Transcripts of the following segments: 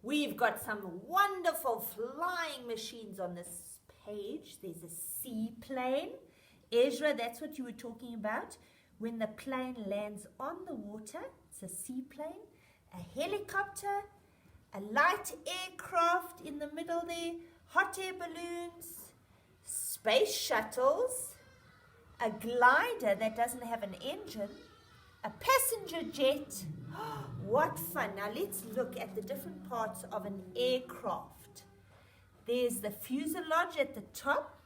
We've got some wonderful flying machines on this page. There's a seaplane. Ezra, that's what you were talking about. When the plane lands on the water, it's a seaplane. A helicopter, a light aircraft in the middle there, hot air balloons, space shuttles, a glider that doesn't have an engine, a passenger jet. What fun. Now let's look at the different parts of an aircraft. There's the fuselage at the top.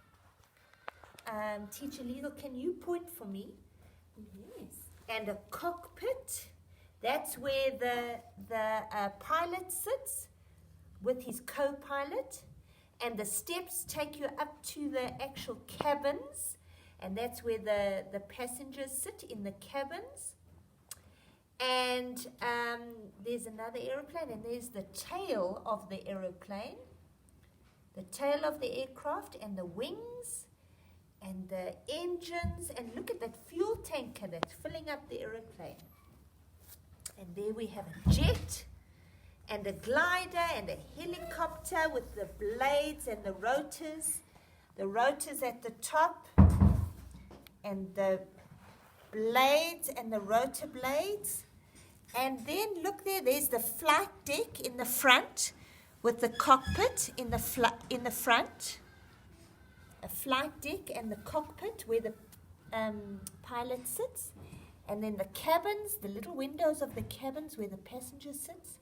Teacher Liesl, can you point for me? Yes. And a cockpit. That's where the pilot sits with his co-pilot. And the steps take you up to the actual cabins. And that's where the passengers sit, in the cabins. And there's another aeroplane, and there's the tail of the aeroplane, the tail of the aircraft, and the wings, and the engines. And look at that fuel tanker that's filling up the aeroplane. And there we have a jet, and a glider, and a helicopter with the blades and the rotors. The rotors at the top, and the blades and the rotor blades. And then look there, there's the flight deck in the front with the cockpit in the front. A flight deck and the cockpit where the pilot sits. And then the cabins, the little windows of the cabins where the passenger sits.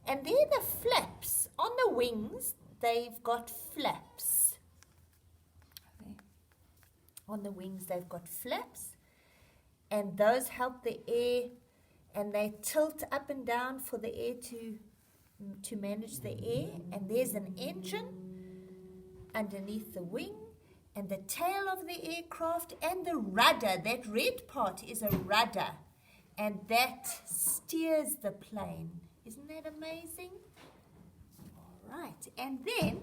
And there the flaps. On the wings, they've got flaps. Okay. On the wings, they've got flaps. And those help the air, and they tilt up and down for the air to manage the air. And there's an engine underneath the wing, and the tail of the aircraft, and the rudder. That red part is a rudder, and that steers the plane. Isn't that amazing? All right. And then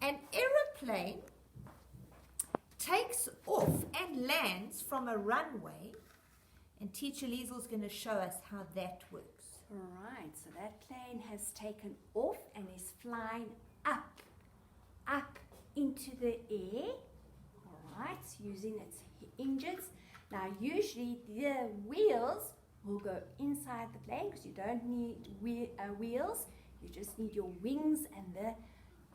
an aeroplane takes off and lands from a runway. And Teacher Liesl is going to show us how that works. All right, so that plane has taken off and is flying up into the air. All right, using its engines. Now, usually the wheels will go inside the plane because you don't need wheels. You just need your wings and the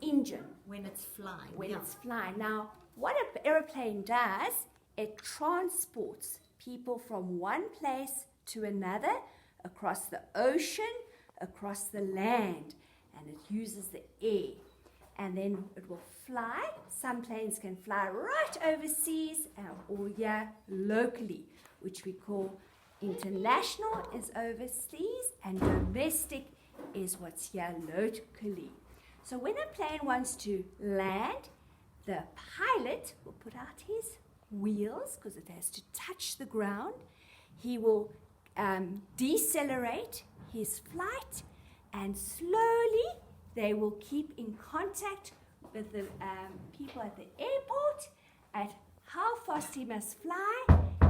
engine. When it's flying. It's flying. Now, what an aeroplane does, it transports people from one place to another, across the ocean, across the land, and it uses the air. And then it will fly. Some planes can fly right overseas or here locally, which we call international is overseas, and domestic is what's here locally. So when a plane wants to land, the pilot will put out his wheels because it has to touch the ground. He will decelerate his flight, and slowly they will keep in contact with the people at the airport at how fast he must fly,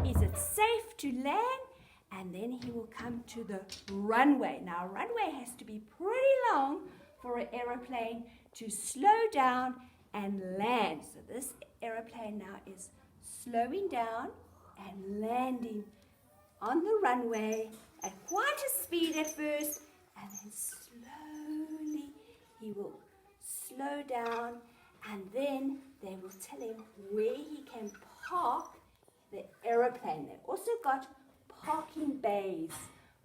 is it safe to land, and then he will come to the runway. Now, a runway has to be pretty long for an aeroplane to slow down and land. So this aeroplane now is slowing down and landing on the runway at quite a speed at first, and then slowly he will slow down, and then they will tell him where he can park the aeroplane. They've also got parking bays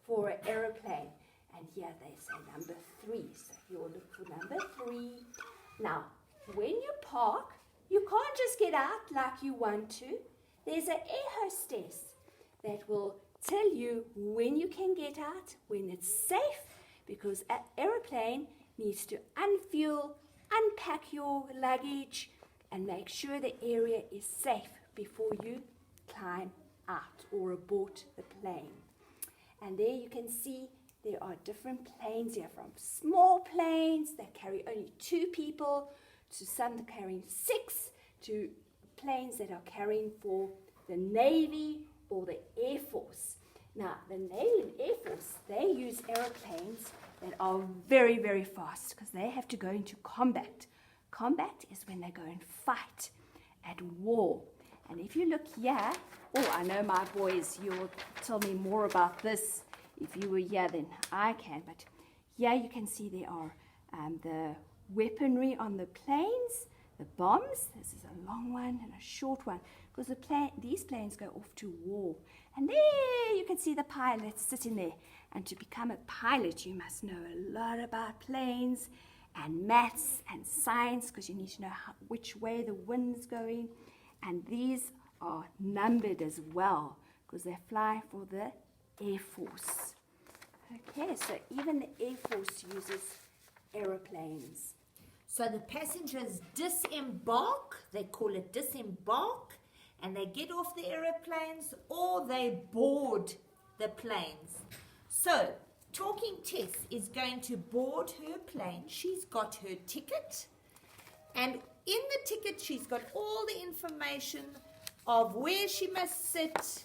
for an aeroplane, and here they say number 3. So you'll look for number 3. Now, when you park, you can't just get out like you want to. There's an air hostess that will tell you when you can get out, when it's safe, because an aeroplane needs to unfuel, unpack your luggage, and make sure the area is safe before you climb out or aboard the plane. And there you can see there are different planes here, from small planes that carry only 2 people to some carrying 6, to planes that are carrying for the Navy or the Air Force. Now, the Navy and Air Force, they use aeroplanes that are very, very fast because they have to go into combat. Combat is when they go and fight at war. And if you look here, I know my boys, you'll tell me more about this if you were here than I can, but here you can see there are the weaponry on the planes, the bombs. This is a long one and a short one because these planes go off to war. And there you can see the pilots sitting there. And to become a pilot, you must know a lot about planes and maths and science because you need to know which way the wind's going. And these are numbered as well because they fly for the Air Force. Okay, so even the Air Force uses aeroplanes. So the passengers disembark, they call it disembark, and they get off the aeroplanes or they board the planes. So Talking Tess is going to board her plane. She's got her ticket, and in the ticket she's got all the information of where she must sit.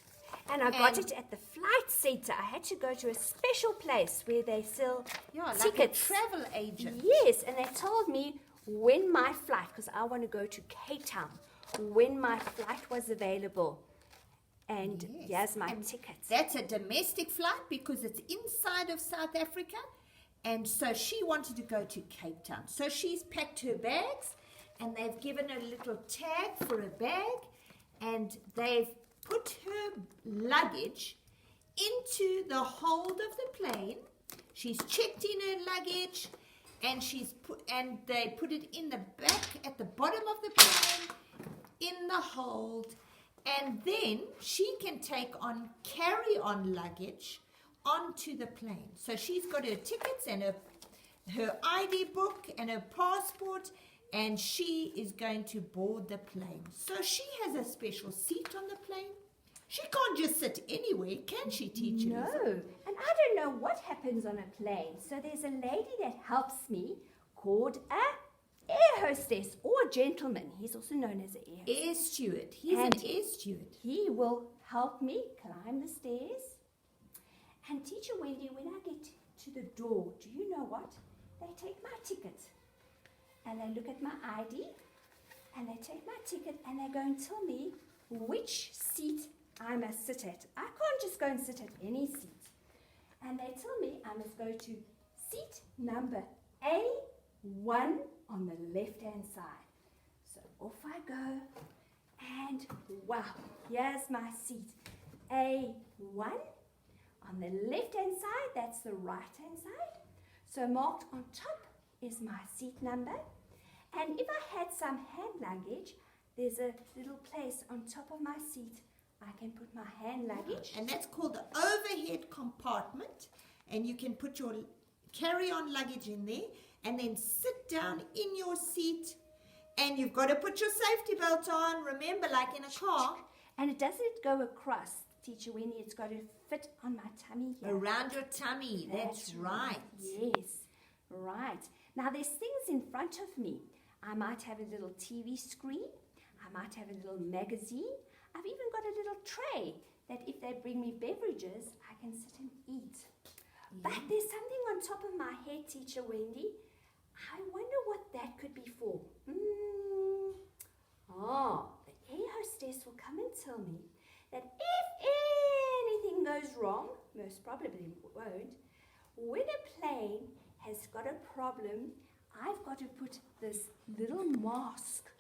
And I got it at the flight center. I had to go to a special place where they sell tickets. Like a travel agent. Yes, and they told me when my flight, because I want to go to Cape Town, when my flight was available. And here's my ticket. That's a domestic flight because it's inside of South Africa. And so she wanted to go to Cape Town. So she's packed her bags and they've given her a little tag for a bag. And they've put her luggage into the hold of the plane. She's checked in her luggage and they put it in the back at the bottom of the plane in the hold. And then she can take on carry-on luggage onto the plane. So she's got her tickets and her ID book and her passport, and she is going to board the plane. So she has a special seat on the plane. She can't just sit anywhere, can she, teacher? No, and I don't know what happens on a plane. So there's a lady that helps me called a air hostess or gentleman. He's also known as an air steward. He's an air steward. He will help me climb the stairs. And Teacher Wendy, when I get to the door, do you know what? They take my ticket and they look at my ID and they take my ticket and they go and tell me which seat I must sit at. I can't just go and sit at any seat. And they tell me I must go to seat number A1 on the left-hand side. So off I go, and wow, here's my seat. A1 on the left-hand side, that's the right-hand side. So marked on top is my seat number. And if I had some hand luggage, there's a little place on top of my seat. I can put my hand luggage. And that's called the overhead compartment. And you can put your carry-on luggage in there. And then sit down in your seat, and you've got to put your safety belt on, remember, like in a car. And it doesn't go across, Teacher Winnie, it's got to fit on my tummy here. Around your tummy, that's right. Yes, right. Now there's things in front of me. I might have a little TV screen, I might have a little magazine, I've even got a little tray that if they bring me beverages, I can sit and eat. But there's something on top of my head, Teacher Wendy. I wonder what that could be for. The air hostess will come and tell me that if anything goes wrong, most probably won't, when a plane has got a problem, I've got to put this little mask.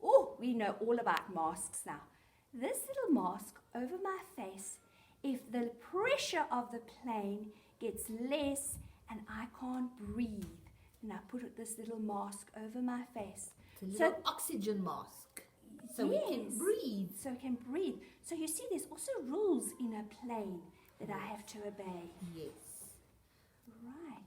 Oh, we know all about masks now. This little mask over my face, if the pressure of the plane gets less and I can't breathe, then I put this little mask over my face. It's a little oxygen mask. So we can breathe. So we can breathe. So you see, there's also rules in a plane that I have to obey. Yes. Right.